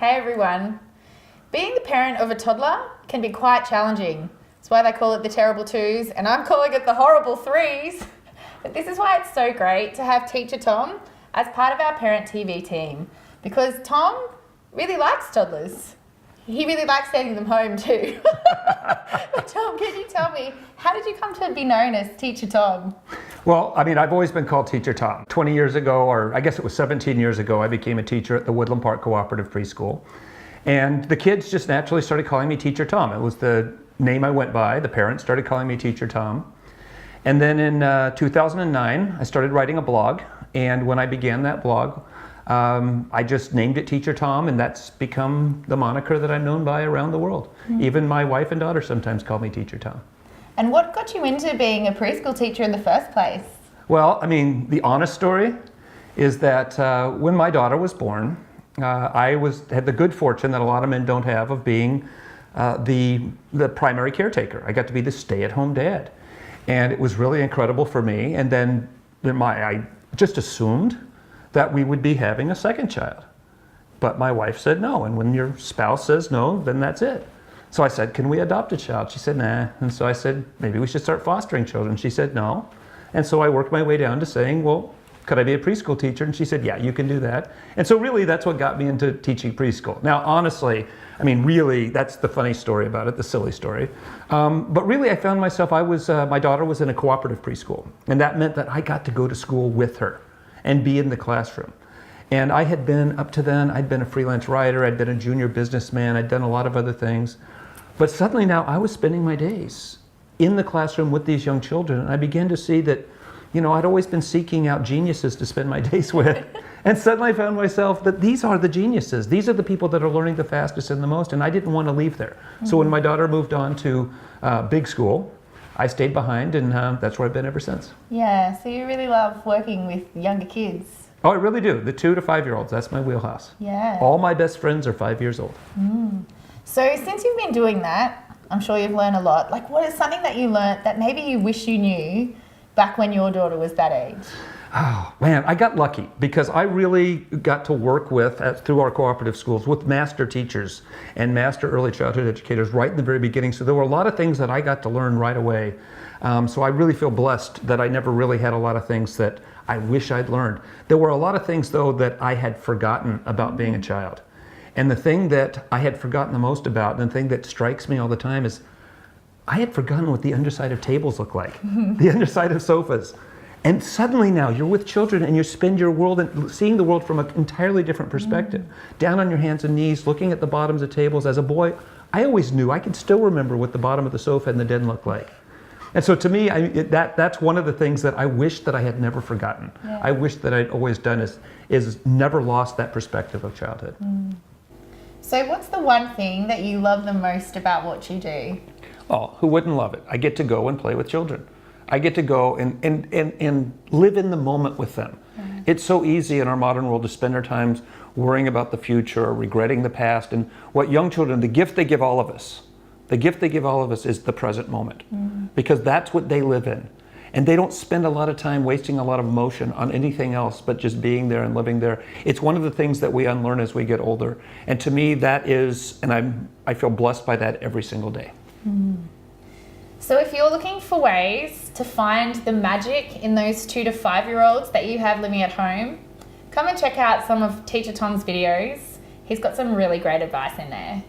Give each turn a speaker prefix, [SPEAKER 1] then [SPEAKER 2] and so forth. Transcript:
[SPEAKER 1] Hey everyone. Being the parent of a toddler can be quite challenging. That's why they call it the terrible twos, and I'm calling it the horrible threes. But this is why it's so great to have Teacher Tom as part of our ParentTV team, because Tom really likes toddlers. He really likes sending them home too. But Tom, can you tell me, how did you come to be known as Teacher Tom?
[SPEAKER 2] Well, I mean, I've always been called Teacher Tom. 20 years ago, or I guess it was 17 years ago, I became a teacher at the Woodland Park Cooperative Preschool. And the kids just naturally started calling me Teacher Tom. It was the name I went by. The parents started calling me Teacher Tom. And then in 2009, I started writing a blog. And when I began that blog, I just named it Teacher Tom, and that's become the moniker that I'm known by around the world. Mm-hmm. Even my wife and daughter sometimes call me Teacher Tom.
[SPEAKER 1] And what got you into being a preschool teacher in the first place?
[SPEAKER 2] Well, I mean, the honest story is that when my daughter was born, I had the good fortune that a lot of men don't have of being the primary caretaker. I got to be the stay-at-home dad. And it was really incredible for me. And then I just assumed that we would be having a second child. But my wife said no, and when your spouse says no, then that's it. So I said, can we adopt a child? She said, nah. And so I said, maybe we should start fostering children. She said no. And so I worked my way down to saying, well, could I be a preschool teacher? And she said, yeah, you can do that. And so really that's what got me into teaching preschool. Now, honestly, I mean, really, that's the funny story about it, the silly story. But really, I found myself, my daughter was in a cooperative preschool. And that meant that I got to go to school with her and be in the classroom. And I had been, up to then, I'd been a freelance writer, I'd been a junior businessman, I'd done a lot of other things. But suddenly now I was spending my days in the classroom with these young children, and I began to see that, you know, I'd always been seeking out geniuses to spend my days with. And suddenly I found myself that these are the geniuses. These are the people that are learning the fastest and the most, and I didn't want to leave there. Mm-hmm. So when my daughter moved on to big school, I stayed behind, and that's where I've been ever since.
[SPEAKER 1] Yeah, so you really love working with younger kids.
[SPEAKER 2] Oh, I really do. The 2 to 5-year-olds, that's my wheelhouse.
[SPEAKER 1] Yeah.
[SPEAKER 2] All my best friends are 5 years old.
[SPEAKER 1] Mm. So since you've been doing that, I'm sure you've learned a lot. Like, what is something that you learned that maybe you wish you knew back when your daughter was that age?
[SPEAKER 2] Oh, man, I got lucky because I really got to work through our cooperative schools, with master teachers and master early childhood educators right in the very beginning. So there were a lot of things that I got to learn right away. So I really feel blessed that I never really had a lot of things that I wish I'd learned. There were a lot of things, though, that I had forgotten about being a child. And the thing that I had forgotten the most about, and the thing that strikes me all the time, is I had forgotten what the underside of tables look like, the underside of sofas. And suddenly now you're with children and you spend your world and seeing the world from an entirely different perspective. Down on your hands and knees, looking at the bottoms of tables. As a boy, I always knew, I can still remember what the bottom of the sofa and the den looked like. And so to me, that's one of the things that I wish that I had never forgotten. Yeah. I wish that I'd always done is never lost that perspective of childhood. Mm.
[SPEAKER 1] So what's the one thing that you love the most about what you do?
[SPEAKER 2] Oh, who wouldn't love it? I get to go and play with children. I get to go and live in the moment with them. Mm-hmm. It's so easy in our modern world to spend our times worrying about the future or regretting the past. And what young children, the gift they give all of us is the present moment. Mm-hmm. Because that's what they live in. And they don't spend a lot of time wasting a lot of emotion on anything else but just being there and living there. It's one of the things that we unlearn as we get older. And to me, that is, and I feel blessed by that every single day.
[SPEAKER 1] Mm-hmm. So if you're looking for ways to find the magic in those 2 to 5-year-olds that you have living at home, come and check out some of Teacher Tom's videos. He's got some really great advice in there.